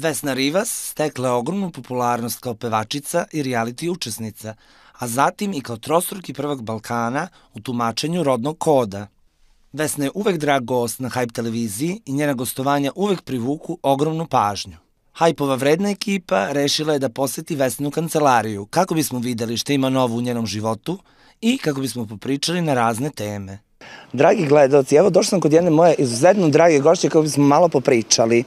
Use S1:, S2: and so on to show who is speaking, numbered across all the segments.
S1: Vesna Rivas stekla je ogromnu popularnost kao pevačica i reality učesnica, a zatim i kao trostruki prvak Balkana u tumačenju rodnog koda. Vesna je uvek drag gost na Hype televiziji i njena gostovanja uvek privuku ogromnu pažnju. Hype-ova vredna ekipa rešila je da poseti Vesninu kancelariju kako bismo videli šta ima novo u njenom životu i kako bismo popričali na razne teme. Dragi gledaoci, evo došla sam kod jedne moje izuzetno drage gošće kako bismo malo popričali.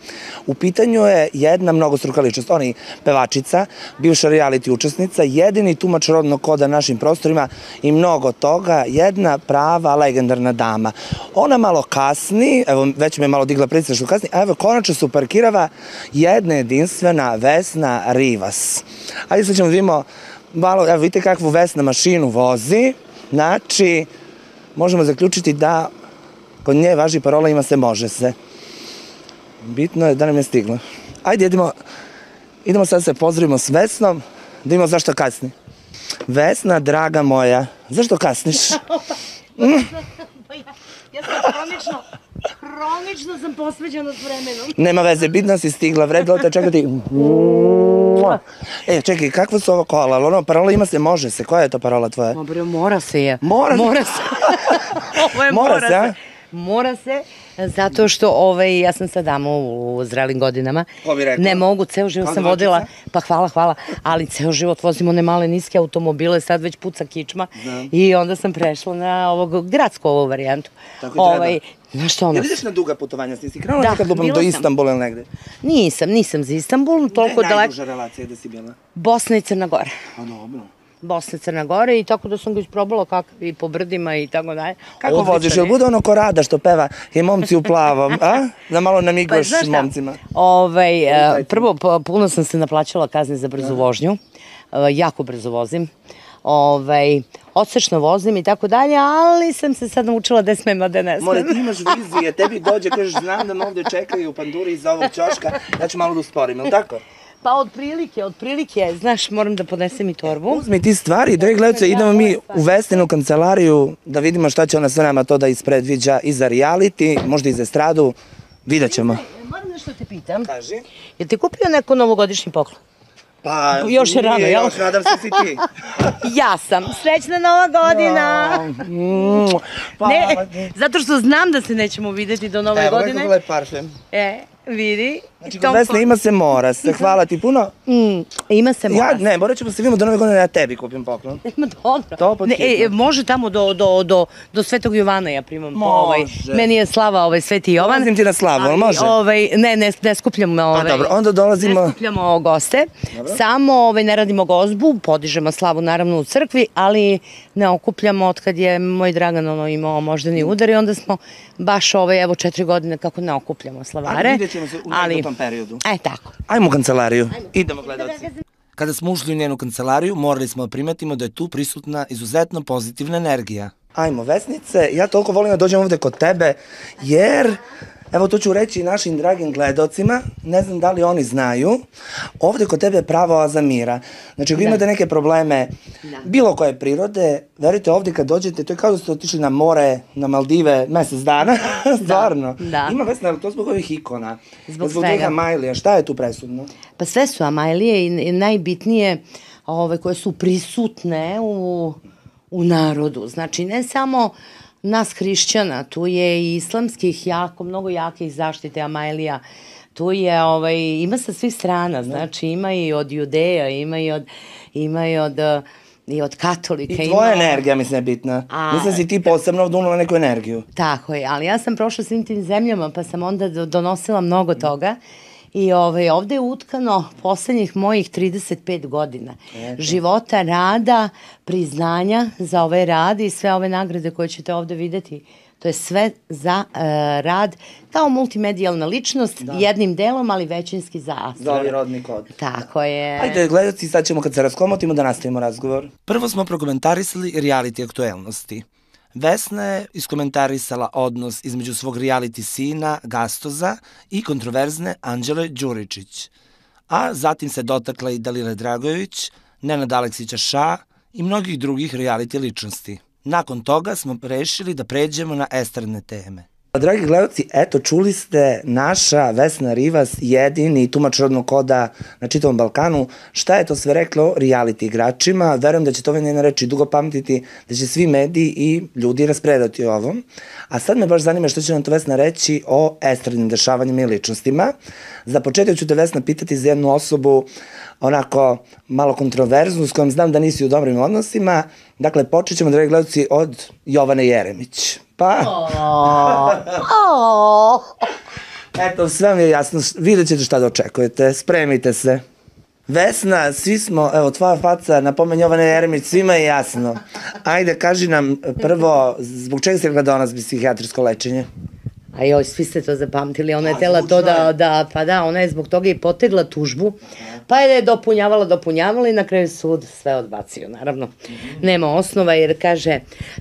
S1: U pitanju je jedna mnogostruka ličnost, ona je pevačica, bivša reality učesnica, jedini tumač rodnog koda našim prostorima i mnogo toga, jedna prava legendarna dama. Ona malo kasni, evo već me malo digla pritisak što kasni, a evo konačno se uparkirava jedna jedinstvena Vesna Rivas. Ajde sad ćemo vidimo malo, evo vidite kakvu Vesna mašinu vozi, znači možemo zaključiti da kod nje važi parola ima se, može se. Bitno je da nam je stiglo. Ajde, idemo sad se pozdravimo s Vesnom, da vidimo zašto kasni. Vesna, draga moja, zašto kasniš?
S2: Ja sam hronično sam posveđena s vremenom.
S1: Nema veze, bitno si stigla, vredilo te čekati. Čekaj, kakva su ovo kola? Ono, parola ima se, može se. Koja je to parola tvoja?
S2: Mora se je.
S1: Mora se?
S2: Ovo je mora se. Mora se, zato što ja sam sad dama u zrelim godinama.
S1: Ko bi rekao?
S2: Ne mogu, ceo život sam vodila, pa hvala, ali ceo život vozim one male niske automobile, sad već puca kičma i onda sam prešla na ovog gradsku ovu varijantu.
S1: Tako i treba.
S2: Znaš što ono?
S1: Jel ideš na duga putovanja, si krenula nekad lupam do Istanbula ili negde?
S2: Nisam za Istanbul, toliko daleko.
S1: Najduža relacija gde si bila?
S2: Bosna i Crna Gora.
S1: A dobro.
S2: Bosna i Crna Gora i tako da sam ga isprobala kakav i po brdima i tako dalje.
S1: Kako voziš? Jel bude ono ko Rada što peva i momci u plavom, a? Da malo namiguješ momcima.
S2: Prvo, puno sam se naplaćala kazne za brzu vožnju. Jako brzo vozim. Odsečno vozim i tako dalje, ali sam se sad naučila da smem, a da ne smem.
S1: More, ti imaš vizije, tebi dođe, kažeš, znam da me ovde čekaju u panduri iza ovog ćoška, ja ću malo da usporim, ili tako?
S2: Pa otprilike, znaš, moram da podnesem i torbu.
S1: Uzmi ti stvari, dragi gledalci, idemo mi u Vesninu kancelariju da vidimo šta će ona sve nama to da ispredviđa i za reality, možda i za estradu, vidjet ćemo.
S2: Moram nešto te pitam.
S1: Kaži.
S2: Jel ti kupio neko novogodišnji poklon?
S1: Pa,
S2: još je rano, jel?
S1: Još, nadam se si ti.
S2: Ja sam. Srećna Nova godina! Ne, zato što znam da se nećemo videti do Nove godine.
S1: Evo, kako lep parfem.
S2: Vidi.
S1: Znači, kod Vesne ima se, mora se. Hvala ti puno.
S2: Ima se, mora se.
S1: Ne, morat ćemo se vidimo do Nove godine, ja tebi kupim poklon.
S2: Dobro.
S1: To pod hitno.
S2: Može tamo do Svetog Jovana ja primam.
S1: Može.
S2: Meni je slava Sveti Jovan.
S1: Dolazim ti na slavu, ali može?
S2: Ne skupljamo.
S1: A dobro, onda dolazimo.
S2: Ne skupljamo goste. Samo ne radimo gozbu, podižemo slavu naravno u crkvi, ali ne okupljamo od kad je moj Dragan imao moždani udar i onda smo baš evo 4 godine kako ne okupljamo slavare.
S1: Ali vidjet ćemo se u tom periodu.
S2: Tako.
S1: Ajmo u kancelariju. Idemo gledalci. Kada smo ušli u njenu kancelariju, morali smo da primetimo da je tu prisutna izuzetno pozitivna energija. Ajmo, Vesnice, ja toliko volim da dođem ovde kod tebe, jer, evo to ću reći našim dragim gledalcima, ne znam da li oni znaju, ovde kod tebe je prava oaza mira. Znači, ako imate neke probleme, bilo koje prirode, verujte, ovde kad dođete, to je kao da ste otišli na more, na Maldive, mesec dana, stvarno. Ima, Vesna, to zbog ovih ikona, zbog svega Amajlija, šta je tu presudno?
S2: Pa sve su Amajlije i najbitnije koje su prisutne u narodu. Znači, ne samo nas hrišćana, tu je i islamskih mnogo jakih zaštite Amajlija. Tu je, ima sa svih strana, znači ima i od Judeja, ima i od katolika.
S1: I tvoja energija, mislim, je bitna. Mislim si ti posebno vdunula neku energiju.
S2: Tako je, ali ja sam prošla svim tim zemljama, pa sam onda donosila mnogo toga. I ovde je utkano poslednjih mojih 35 godina života, rada, priznanja za ovaj rad i sve ove nagrade koje ćete ovde videti. To je sve za rad kao multimedijalna ličnost, jednim delom, ali većinski za Astro.
S1: Za ovaj rodni kod.
S2: Tako je.
S1: Ajde, gledalci, sad ćemo kad se raskomotimo da nastavimo razgovor. Prvo smo prokomentarisali reality aktuelnosti. Vesna je iskomentarisala odnos između svog reality sina Gastoza i kontroverzne Anđele Đuričić. A zatim se dotakla i Dalile Dragojević, Nenada Aleksića Ša i mnogih drugih reality ličnosti. Nakon toga smo rešili da pređemo na estradne teme. Dragi gledalci, eto, čuli ste naša Vesna Rivas, jedini tumač rodnog koda na čitavom Balkanu. Šta je to sve reklo reality igračima? Verujem da će to ove njene reči dugo pamtiti, da će svi mediji i ljudi raspredati o ovom. A sad me baš zanima što će nam to Vesna reći o estradnim dešavanjima i ličnostima. Za početak ću te, Vesna, pitati za jednu osobu onako malo kontroverznu, s kojom znam da nisi u dobrim odnosima. Dakle, počet ćemo, dragi gledalci, od Jovane Jeremić. Pa... Eto, sve mi je jasno, vidjet ćete šta da očekujete, spremite se. Vesna, svi smo, evo, tvoja faca napomen Jovane Jeremić, svima je jasno. Ajde, kaži nam prvo, zbog čega si rekla da ona zbi psihijatrijsko lečenje?
S2: A joj, svi ste to zapamtili, ona je tela to pa da, ona je zbog toga i potegla tužbu, pa je dopunjavala i na kraju sud sve odbacio, naravno. Nema osnova jer kaže,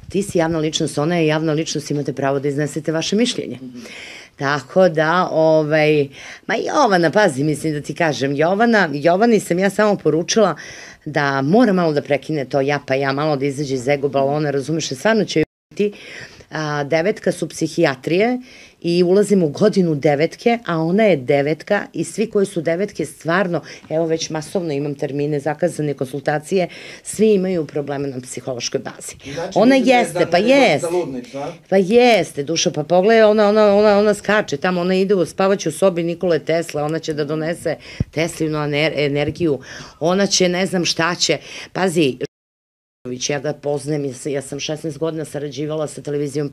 S2: ti si javna ličnost, ona je javna ličnost, imate pravo da iznesete vaše mišljenje. Tako da, ma Jovana, pazi, mislim da ti kažem, Jovani sam ja samo poručila da mora malo da prekine to ja pa ja, malo da izađe iz ego balona, razumeš, stvarno će joj biti. 9 su psihijatrije i ulazimo u godinu 9, a ona je 9 i svi koji su 9 stvarno, evo već masovno imam termine, zakazane konsultacije, svi imaju probleme na psihološkoj bazi. Ona jeste, pa jeste, duša, pa pogledaj, ona skače tamo, ona ide u spavaću sobi Nikole Tesla, ona će da donese Teslinu energiju, ona će, ne znam šta će, pazi, ja ga poznajem, ja sam 16 godina sarađivala sa televizijom.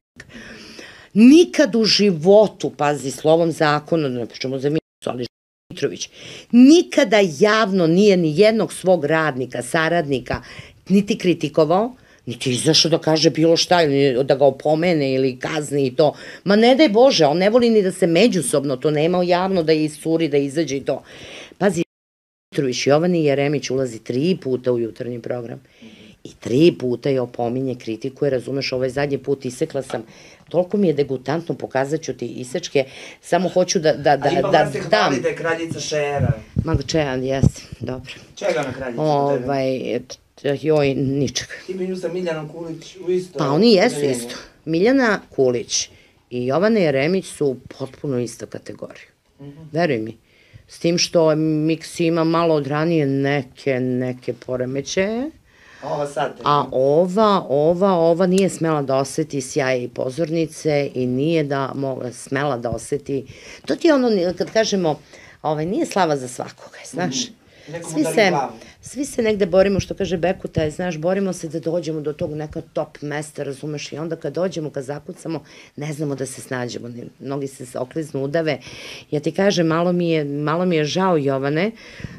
S2: Nikad u životu, pazi, slovom zakona, ne pričamo za Milicu, ali Mitrović, nikada javno nije ni jednog svog radnika, saradnika, niti kritikovao, niti izašao da kaže bilo šta, ili da ga opomene ili kazni i to. Ma ne daj Bože, on ne voli ni da se međusobno, to nema javno da iscuri, da izađe i to. Pazi, Mitrović, Jovani Jeremić ulazi 3 puta u jutarnji program. I 3 puta je opominje, kritikuje, razumeš, ovaj zadnji put isekla sam, toliko mi je degutantno, pokazat ću ti isečke, samo hoću da dam.
S1: A ipak vas se hvali da je kraljica šera.
S2: Ma čejan, jesi, dobro.
S1: Čega na kraljicu?
S2: Joj, ničega.
S1: Ti bi nju sa Miljanom Kulić u isto...
S2: Pa oni jesu isto. Miljana Kulić i Jovana Jeremić su potpuno isto kategoriju. Veruj mi. S tim što Miksi ima malo od ranije neke poremećaje. A ova nije smela da oseti sjaj i pozornice i nije da smela da oseti, to ti je ono kad kažemo, nije slava za svakoga, znaš. Svi se negde borimo, što kaže Bekuta, znaš, borimo se da dođemo do tog neka top mesta, razumeš, i onda kad dođemo, kad zakucamo, ne znamo da se snađemo, mnogi se okliznu, udave. Ja ti kažem, malo mi je žao Jovane,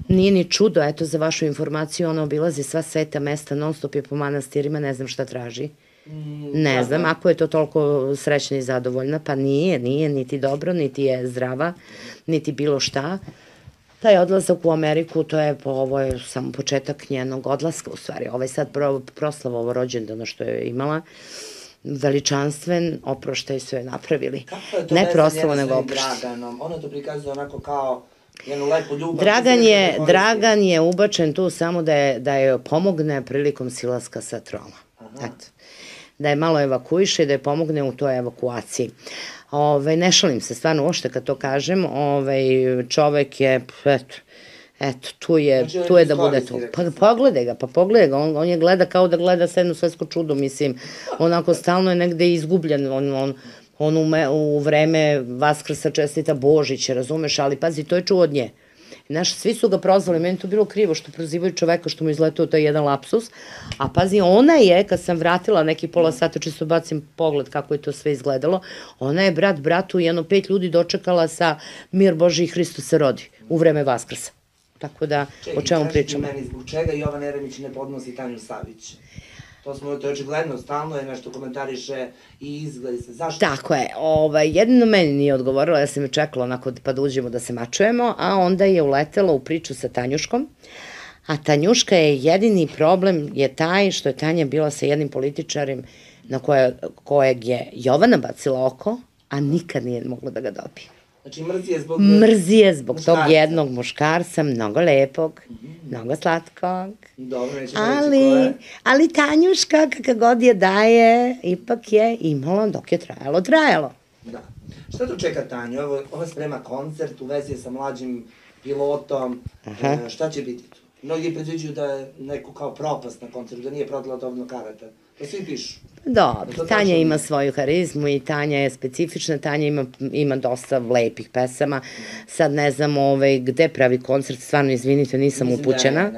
S2: nije ni čudo, eto za vašu informaciju, ona obilazi sva sveta mesta, non stop je po manastirima, ne znam šta traži. Ne znam, ako je to toliko srećna i zadovoljna, pa nije, niti dobro, niti je zdrava, niti bilo šta. Taj odlazak u Ameriku, ovo je samo početak njenog odlaska, u stvari. Ovo je sad proslava ovo rođendana što je imala, veličanstven, oproštaj su je napravili. Ne proslava, nego oproštaj.
S1: Ona to prikazuje onako kao jednu lepu ljubav.
S2: Dragan je ubačen tu samo da je pomogne prilikom silaska sa trona. Eto. Da je malo evakuiše i da je pomogne u toj evakuaciji. Ne šalim se, stvarno, uopšte kad to kažem, čovek je, eto, tu je da bude tu. Pa pogledaj ga, on je gleda kao da gleda sedno svetsko čudo, mislim, onako stalno je negde izgubljen, on u vreme Vaskrsa čestita Božića, razumeš, ali pazi, to je čuo od nje. Znaš, svi su ga prozvali, meni to bilo krivo što prozivaju čoveka što mu izletao taj jedan lapsus, a pazi, ona je, kad sam vratila neki pola sata, čisto bacim pogled kako je to sve izgledalo, ona je bratu i jedno 5 ljudi dočekala sa mir Boži i Hristos se rodi u vreme Vaskrsa. Tako da, o čemu pričamo?
S1: Čekaj, zbog čega Jovana Jeremić ne podnosi Tanju Savić? To je očigledno, stalno je nešto komentariše i izgledi se. Zašto?
S2: Tako je. Jedino meni nije odgovorila, ja sam je čekala onako pa da uđemo da se mačujemo, a onda je uletela u priču sa Tanjuškom, a Tanjuška je jedini problem je taj što je Tanja bila sa jednim političarim na kojeg je Jovana bacila oko, a nikad nije mogla da ga dobije.
S1: Znači mrzije zbog...
S2: Mrzije zbog tog jednog muškarca, mnogo lepog, mnogo slatkog.
S1: Dobro, nećemo reći ko je.
S2: Ali Tanjuška, kakav god je daje, ipak je imala dok je trajalo.
S1: Da. Šta tu čeka Tanju? Ova sprema koncert, u vezi je sa mlađim pilotom. Šta će biti tu? Mnogi predviđuju da je neko kao propast na koncertu, da nije prodala dovoljno karata. To svi pišu.
S2: Dobro, Tanja ima svoju harizmu i Tanja je specifična, Tanja ima dosta lepih pesama. Sad ne znam gde pravi koncert, stvarno izvinite, nisam upućena.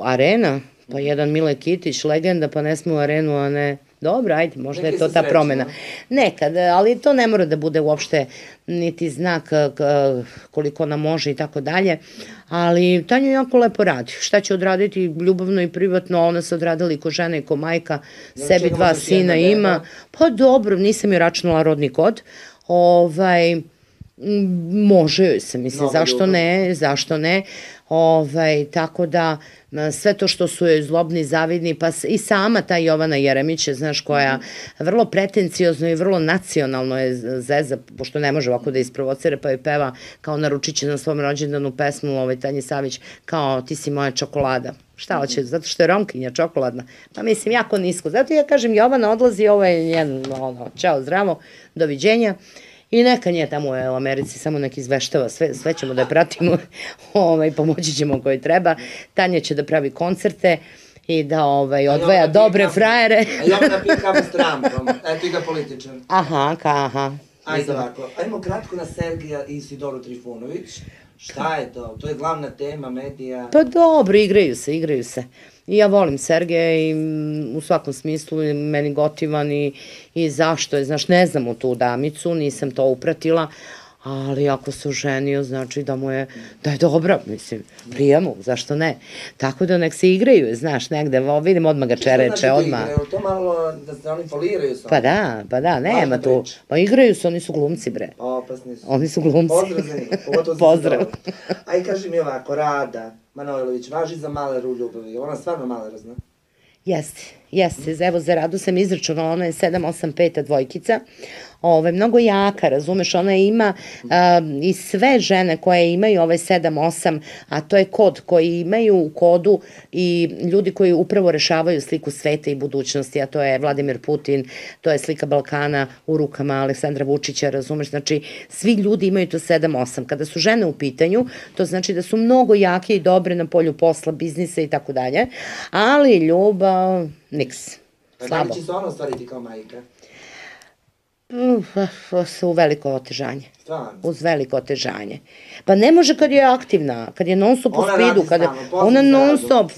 S2: Arena? Pa jedan Mile Kitić, legenda, pa ne smo u Arenu, a ne... Dobro, ajde, možda je to ta promena. Nekad, ali to ne mora da bude uopšte niti znak koliko ona može i tako dalje, ali Tanja jako lepo radi. Šta će odraditi ljubavno i privatno, ona se odradila i ko žena i ko majka, sebi 2 sina ima. Pa dobro, nisam joj računala rodni kod. Može joj se, mislim, zašto ne, tako da sve to što su joj zlobni, zavidni, pa i sama ta Jovana Jeremić, znaš, koja vrlo pretenciozno i vrlo nacionalno je zeza, pošto ne može ovako da isprovocira, pa joj peva kao naručiće na svom rođendanu pesmu Tanji Savić, kao ti si moja čokolada. Šta hoće? Zato što je Romkinja čokoladna. Pa mislim, jako nisko. Zato ja kažem, Jovana odlazi, ovo je njen, čao, zdravo, doviđenja. I neka nje tamo u Americi samo nek izveštava, sve ćemo da je pratimo, pomoći ćemo koji treba. Tanja će da pravi koncerte i da odvaja dobre frajere.
S1: A Jovana pije kavu s Trumpom, eto i ga političar.
S2: Aha.
S1: Ajde ovako, ajmo kratko na Sergeja i Isidoru Trifunović. Šta je to? To je glavna tema medija.
S2: Pa dobro, igraju se. I ja volim Sergeja i u svakom smislu meni gotivan i zašto je, znaš, ne znam u tu damicu, nisam to upratila, ali ako se oženio, znači da je dobra, mislim, prijemu, zašto ne? Tako da nek se igraju, znaš, negde, vidim odmah ga čereče, odmah.
S1: Što znači to malo da se oni foliraju sa
S2: onim? Pa da, nema tu. Pa igraju se, oni su glumci, bre.
S1: Opasni su.
S2: Oni su glumci.
S1: Pozdrav za njih, pogotovo za Isidoru. Aj, kaži mi ovako, Rada Manojlović, važi za Maleru u ljubavi, ona stvarno Malera zna?
S2: Jeste, evo za Radu sam izračunala, ona je 785 dvojkica, mnogo jaka, razumeš, ona ima i sve žene koje imaju 7-8, a to je kod koji imaju u kodu i ljudi koji upravo rešavaju sliku sveta i budućnosti, a to je Vladimir Putin, to je slika Balkana u rukama Aleksandra Vučića, razumeš, znači svi ljudi imaju to 7-8. Kada su žene u pitanju, to znači da su mnogo jake i dobre na polju posla, biznisa i tako dalje, ali ljubav, niks. Slabo.
S1: Da li će se ona ostvariti kao majka?
S2: U veliko otežanje.
S1: Stvarno?
S2: Uz veliko otežanje. Pa ne može kad je aktivna, kad je non stop u spidu, ona non stop,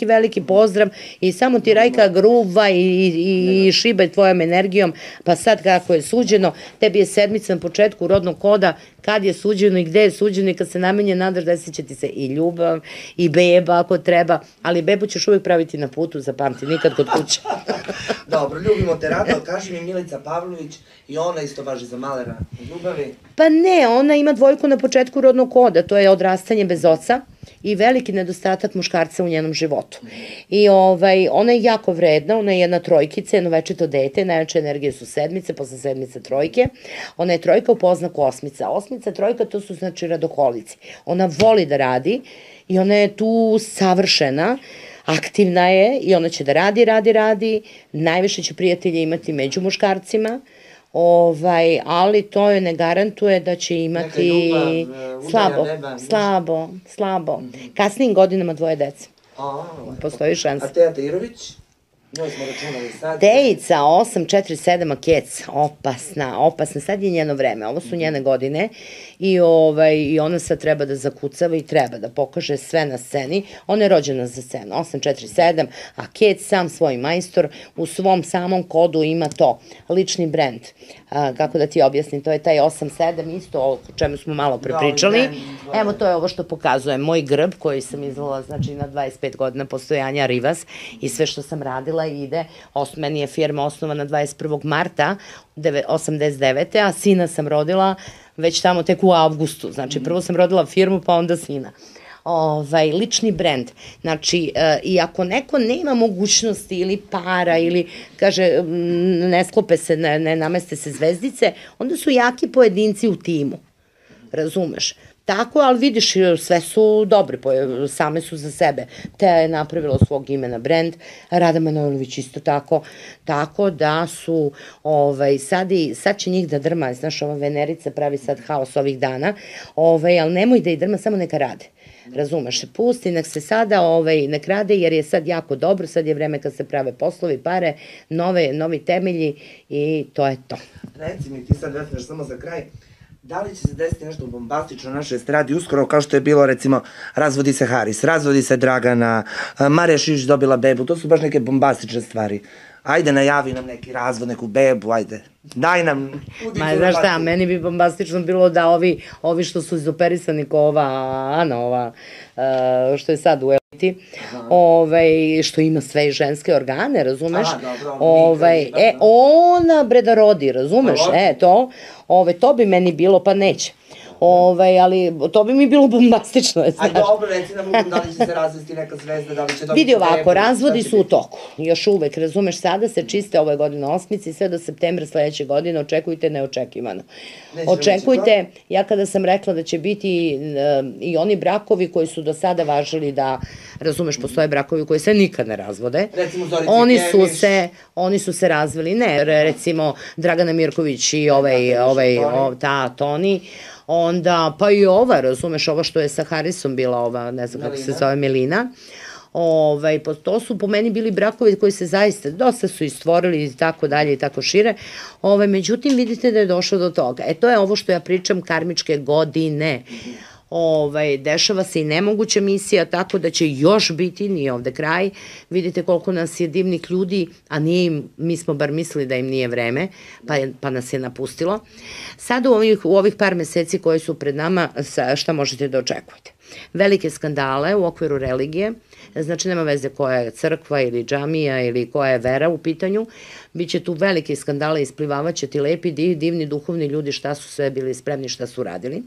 S2: veliki pozdrav i samo ti Rajka gruva i šibaj tvojom energijom, pa sad kako je suđeno, tebi je sedmica na početku rodnog koda, kad je suđeno i gde je suđeno i kad se namenje nadaš, desit će ti se i ljubav i beba ako treba, ali bebu ćeš uvijek praviti na putu, zapamti, nikad kod kuće.
S1: Dobro, ljubimo te Rado, kaži mi Milica Pavlović i ona isto važi za Malera u ljubavi.
S2: Pa ne, ona ima dvojku na početku rodnog koda, to je odrastanje bez oca i veliki nedostatak muškarca u njenom životu. I ona je jako vredna, ona je jedna trojkica, jedno večito dete, najjače energije su sedmice, posle sedmice trojke. Ona je trojka u poznaku osmica. Osmica, trojka, to su znači radoholici. Ona voli da radi i ona je tu savršena, aktivna je i ona će da radi, najviše će prijatelja imati među muškarcima, ali to joj ne garantuje da će imati slabo. Kasnijim godinama 2 dece. Postoji šansa.
S1: A Teja Tirović? Njoj smo računali sad.
S2: Tejica, 847 Akec, opasna, sad je njeno vreme, ovo su njene godine i ona sad treba da zakucava i treba da pokaže sve na sceni, ona je rođena za scenu, 847, Akec, sam svoj majstor, u svom samom kodu ima to, lični brend, kako da ti objasnim, to je taj 87, isto o čemu smo malo prepričali, evo to je ovo što pokazujem, moj grb koji sam izvala, znači na 25 godina postojanja Rivas i sve što sam radila ide, meni je firma osnovana 21. marta 89. a sina sam rodila već tamo tek u avgustu, znači prvo sam rodila firmu pa onda sina. Lični brend, znači i ako neko nema mogućnosti ili para ili kaže ne sklope se, ne nameste se zvezdice, onda su jaki pojedinci u timu, razumeš? Tako, ali vidiš, sve su dobre, same su za sebe. Teja je napravila svog imena brend, Rada Manojlović isto tako, tako da su, sad će njih da drma, znaš, ova Venerica pravi sad haos ovih dana, ali nemoj da ih drma, samo neka rade. Razumeš, pusti, nek se sada nek rade, jer je sad jako dobro, sad je vreme kad se prave poslovi, pare, novi temelji i to je to.
S1: Reci mi ti sad, Vesna, samo za kraj, da li će se desiti nešto bombastično na našoj estradi uskoro, kao što je bilo, recimo, razvodi se Haris, razvodi se Dragana, Marija Šiš dobila bebu, to su baš neke bombastične stvari. Ajde, najavi nam neki razvod, neku bebu, ajde, daj nam...
S2: Ma, znaš šta, meni bi bombastično bilo da ovi što su izoperisani ko ova Ana, što je sad u Eliti, što ima sve ženske organe, razumeš? Ona bre da rodi, razumeš? To bi meni bilo, pa neće. Ali to bi mi bilo bombastično.
S1: Ajde, dobro, reci nam da li će se razvesti neka zvezda, da li će dobiti...
S2: Vidi ovako, razvodi su u toku. Još uvek, razumeš, sada se čiste ove godine osmici, sve do septembra sledeće godine, očekujte neočekivano. Očekujte, ja kada sam rekla da će biti i oni brakovi koji su do sada važili da, razumeš, postoje brakovi koji se nikad ne razvode.
S1: Recimo Zorica Kemiš.
S2: Oni su se razveli, ne, recimo Dragana Mirković i ta Toni, onda, pa i ova, razumeš, ova što je sa Harisom bila, ova, ne znam kako se zove, Melina, to su po meni bili brakovi koji se zaista, dosta su istvorili i tako dalje i tako šire, međutim vidite da je došlo do toga. To je ovo što ja pričam, karmičke godine. Dešava se i nemoguća misija, tako da će još biti, nije ovde kraj, vidite koliko nas je divnih ljudi, a nije im, mi smo bar mislili da im nije vreme, pa nas je napustilo. Sad u ovih par meseci koji su pred nama, šta možete da očekujete? Velike skandale u okviru religije, znači nema veze koja je crkva ili džamija ili koja je vera u pitanju, biće tu velike skandale, isplivavaće ti lepi, divni, duhovni ljudi šta su sve bili spremni, šta su radili.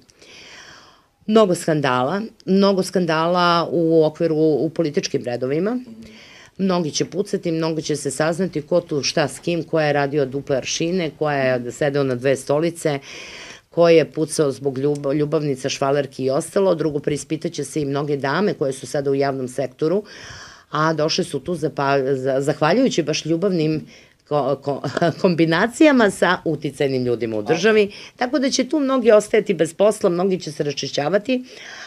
S2: Mnogo skandala u okviru u političkim redovima. Mnogi će pucati, mnogo će se saznati ko tu šta s kim, ko je radio duple aršine, ko je sedeo na dve stolice, ko je pucao zbog ljubavnica, švalerki i ostalo. Drugo, preispitaće se i mnoge dame koje su sada u javnom sektoru, a došle su tu zahvaljujući baš ljubavnim kombinacijama sa uticajnim ljudima u državi, tako da će tu mnogi ostajati bez posla, mnogi će se raščišćavati,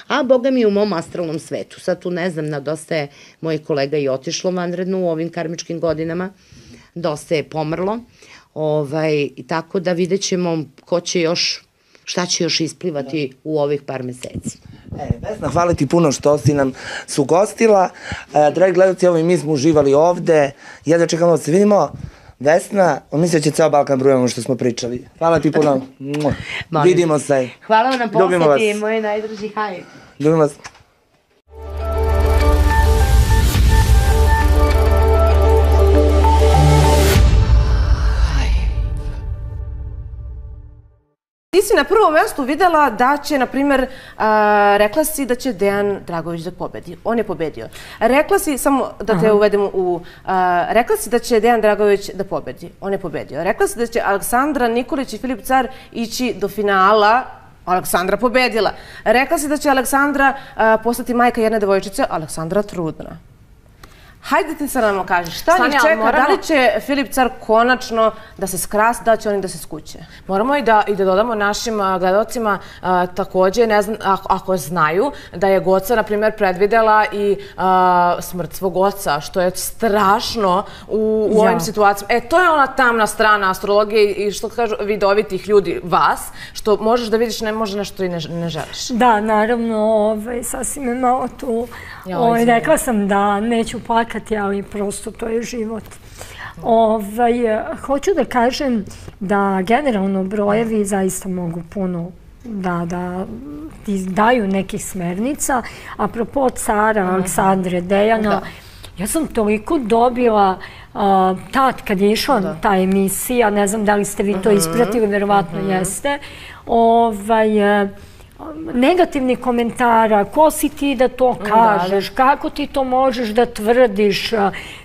S2: a boga mi u mom astralnom svetu. Sad tu ne znam, na dosta je mojih kolega i otišlo vanredno u ovim karmičkim godinama, dosta je pomrlo, tako da vidjet ćemo ko će još, šta će još isplivati u ovih par meseci.
S1: Vesna, hvala ti puno što si nam sugostila. Dragi gledalci, evo i mi smo uživali ovde. Jedva čekamo da se vidimo. Vesna, mislim da će ceo Balkan brujemo što smo pričali. Hvala ti puno. Vidimo se.
S2: Hvala vam na poseti, moji najdraži, haj.
S1: Ljubim vas.
S3: Ti si na prvom mestu videla da će, na primjer, rekla si da će Dejan Dragović da pobedi. On je pobedio. Rekla si, samo da te uvedemo rekla si da će Dejan Dragović da pobedi. On je pobedio. Rekla si da će Aleksandra Nikolić i Filip Car ići do finala. Aleksandra pobedila. Rekla si da će Aleksandra postati majka jedne devojčice. Aleksandra trudna. Hajde ti sad nam kažeš, šta njih čeka, da li će Filip Car konačno da se skrasi, da će oni da se skuće?
S4: Moramo i da dodamo našim gledalcima takođe, ne znam, ako znaju, da je Goca, na primjer, predvidela i smrt svog oca, što je strašno u ovim situacijama. To je ona tamna strana astrologije i što kažu vidovitih ljudi, vas, što možeš da vidiš, ne može nešto i ne želiš.
S5: Da, naravno, sasvim je malo tu. Rekla sam da neću plakati, ali prosto to je život. Hoću da kažem da generalno brojevi zaista mogu puno da ti daju nekih smernica. Apropo Cara, Aleksandre, Dejana, ja sam toliko dobila tad kad je išla ta emisija, ne znam da li ste vi to ispratili, verovatno jeste, negativnih komentara, ko si ti da to kažeš, kako ti to možeš da tvrdiš,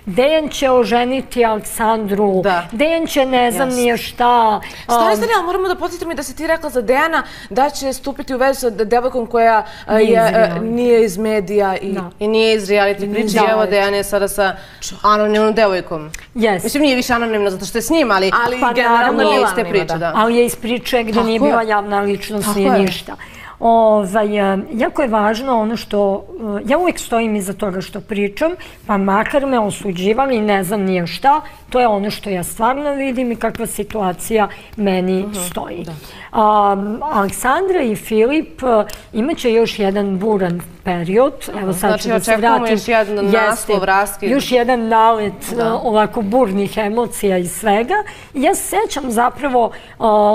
S5: Dejan će oženiti Aleksandru, Dejan će ne znam nije šta.
S4: Stani, ali moramo da podsjetimo i da si ti rekla za Dejana da će stupiti u vezu sa devojkom koja nije iz medija i nije iz reality priče. Evo, Dejan je sada sa anonimnom devojkom. Mislim, nije više anonimna zato što je s njim, ali generalno nije iz te priče.
S5: Ali je iz priče gde nije bila javna ličnost, nije ništa. Jako je važno ono što, ja uvijek stojim iza toga što pričam, pa makar me osuđivali i ne znam nije šta, to je ono što ja stvarno vidim i kakva situacija meni stoji. Aleksandra i Filip imaće još jedan buran period. Evo sad ću da se vratim.
S3: Znači, očekujemo još jedan naslov, raskid.
S5: Još jedan nalet ovako burnih emocija i svega. Ja se sećam zapravo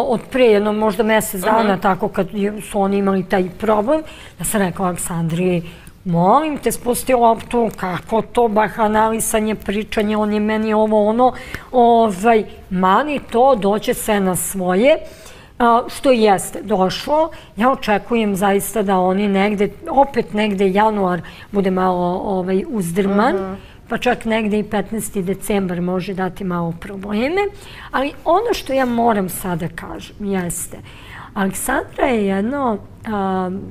S5: od pre jedno možda mjesec dana, tako kad su oni imali taj problem, ja sam rekla Aleksandri, molim te, spusti loptu, kako to bahanalisanje, pričanje, on je meni ovo ono, mani to, doće se na svoje, što jeste došlo. Ja očekujem zaista da oni negde, opet negde januar bude malo uzdrman, pa čak negde i 15. decembar može dati malo probleme, ali ono što ja moram sada kažem jeste, Aleksandra je jedno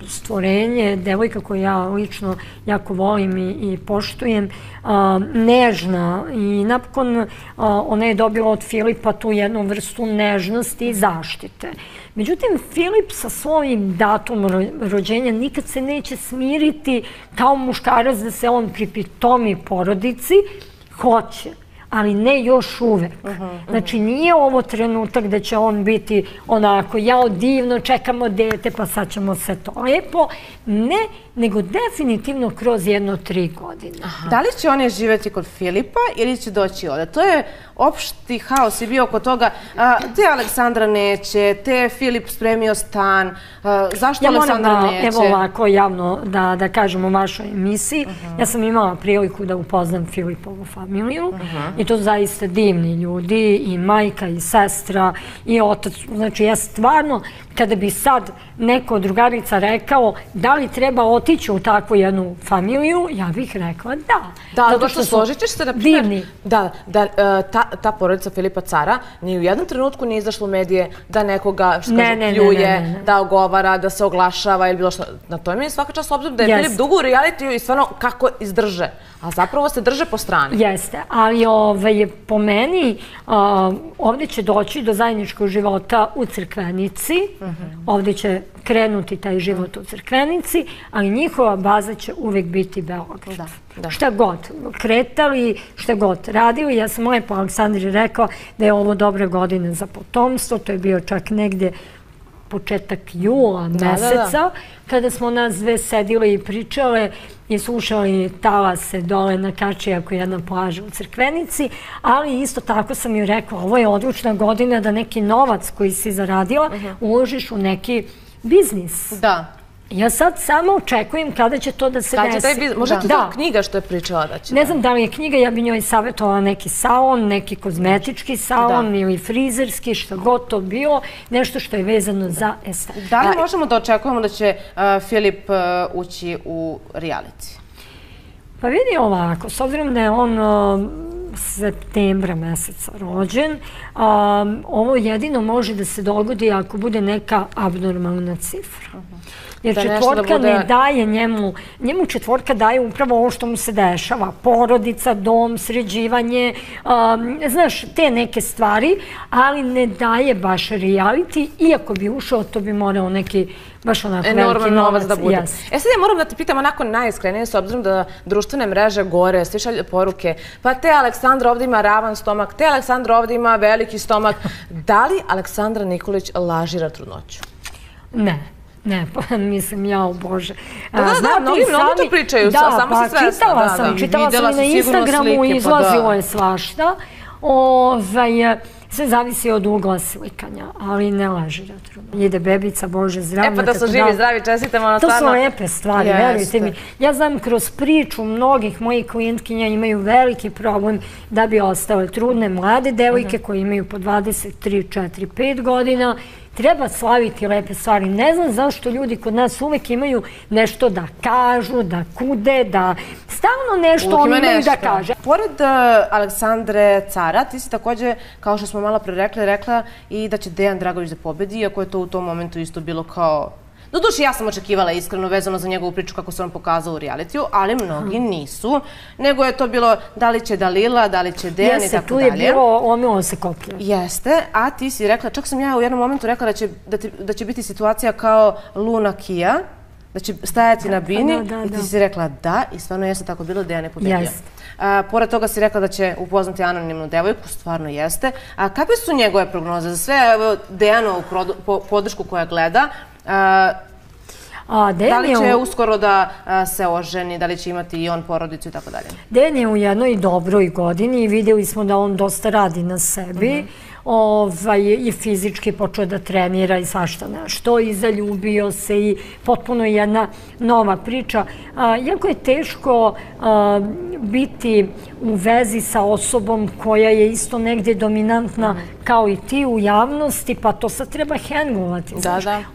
S5: stvorenje, devojka koju ja lično jako volim i poštujem, nežna i napokon ona je dobila od Filipa tu jednu vrstu nežnosti i zaštite. Međutim, Filip sa svojim datumom rođenja nikad se neće smiriti kao muškarac da se on pripitomi porodici, hoće. Ali ne još uvek. Znači, nije ovo trenutak da će on biti onako, jao divno, čekamo dete, pa sad ćemo se to lepo. Ne, nego definitivno kroz 1-3 godine.
S3: Da li će oni živjeti kod Filipa ili će doći ovdje? To je opšti haos i bio oko toga. Te Aleksandra neće, te Filip spremio stan. Zašto Aleksandra neće?
S5: Evo ovako javno da kažem u vašoj emisiji. Ja sam imala priliku da upoznam Filipovu familiju i to zaista divni ljudi, i majka, i sestra, i otac. Znači, ja stvarno, kada bi sad neko od drugarica rekao da li treba otići u takvu jednu familiju, ja bih rekla da.
S4: Da, zato što složit ćeš se, na primjer, da ta porodica Filipa Cara ni u jednom trenutku nije izašla u medije da nekoga, što kažu, pljuje, da ogovara, da se oglašava ili bilo što. Na to je mi svaka čast obzirom da je Filip dugo u realitiju i stvarno kako izdrže. A zapravo se drže po strani.
S5: Jeste, ali po meni ovdje će doći do zajedničkog života u Crkvenici. Ovdje će krenuti taj život u Crkvenici, ali njihova baza će uvijek biti Beograd. Šta god kretali, šta god radili. Ja sam lepo Aleksandri rekla da je ovo dobra godina za potomstvo. To je bio čak negdje početak jula meseca, kada smo nas dve sedile i pričale i slušali talase dole na Kačijaku, jedna plaža u Crkvenici, ali isto tako sam joj rekla, ovo je odlučna godina da neki novac koji si zaradila uložiš u neki biznis.
S3: Da.
S5: Ja sad samo očekujem kada će to da se desi.
S4: Možda ti to knjiga što je pričala da će?
S5: Ne znam da li je knjiga, ja bi njoj savjetovala neki salon, neki kozmetički salon ili frizerski, što god to bilo, nešto što je vezano za estetiku.
S3: Da li možemo da očekujemo da će Filip ući u reality?
S5: Pa vidi ovako, s obzirom da je on septembra meseca rođen, ovo jedino može da se dogodi ako bude neka abnormalna cifra. Jer četvorka ne daje njemu četvorka daje upravo ovo što mu se dešava. Porodica, dom, sređivanje, znaš, te neke stvari, ali ne daje baš reality, iako bi ušao, to bi morao neki baš onako veliki novac da bude.
S4: Sad ja moram da te pitam onako najiskrenije, s obzirom da društvene mreže gore, svi šalju poruke, pa te Aleksandra ovdje ima ravan stomak, te Aleksandra ovdje ima veliki stomak. Da li Aleksandra Nikolić lažira trudnoću?
S5: Ne, pa mislim, jao Bože.
S4: Da, mnogi to pričaju, samo si svesna.
S5: Čitala sam i na Instagramu, izlazilo je svašta. Sve zavisi od ugla slikanja, ali ne lažira trudnoću. Ide bebica, Bože zdravlja.
S4: Pa da su živi, zdravi, čestitamo na stvarno.
S5: To su lepe stvari, verujte mi. Ja znam kroz priču mnogih mojih klijentkinja imaju veliki problem da bi ostale trudne mlade devojke koje imaju po 23, 4, 5 godina treba slaviti lepe stvari. Ne znam zašto ljudi kod nas uvek imaju nešto da kažu, da kude, da stalno nešto oni imaju da kaže.
S3: Pored Aleksandre Cara, ti si takođe, kao što smo malo pre rekla i da će Dejan Dragović da pobedi, iako je to u tom momentu isto bilo kao... Doduše, ja sam očekivala iskreno vezano za njegovu priču kako se on pokazao u realitiju, ali mnogi nisu. Nego je to bilo da li će Dalila, da li će Dejan i tako dalje.
S5: Jeste, tu je bilo omilo se koplja.
S3: Jeste, a ti si rekla, čak sam ja u jednom momentu rekla da će biti situacija kao Luna Kija, da će stajati na bini i ti si rekla da i stvarno jeste tako bilo, Dejan je pobedio. Pored toga si rekla da će upoznati anonimnu devojku, stvarno jeste. A kakve su njegove prognoze za sve Dejanovu podršku koja gleda? Da li će uskoro da se oženi, da li će imati i on porodicu i tako dalje?
S5: Dejan je u jednoj dobroj godini i vidjeli smo da on dosta radi na sebi. I fizički počeo da trenira i svašta nešto i zaljubio se i potpuno jedna nova priča. Jako je teško biti u vezi sa osobom koja je isto negdje dominantna kao i ti u javnosti, pa to sad treba hendlovati.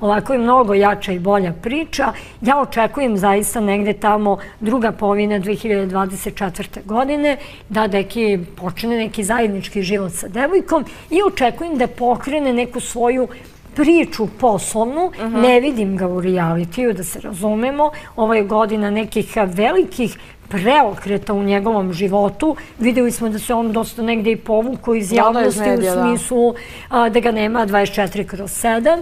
S5: Ovako je mnogo jača i bolja priča. Ja očekujem zaista negdje tamo druga polovina 2024. godine da deki počne neki zajednički život sa devojkom i očekujem da pokrene neku svoju priču poslovnu. Ne vidim ga u realitiju, da se razumemo. Ovo je godina nekih velikih preokreta u njegovom životu. Vidjeli smo da se on dosta negdje i povukao iz javnosti u smislu da ga nema 24/7.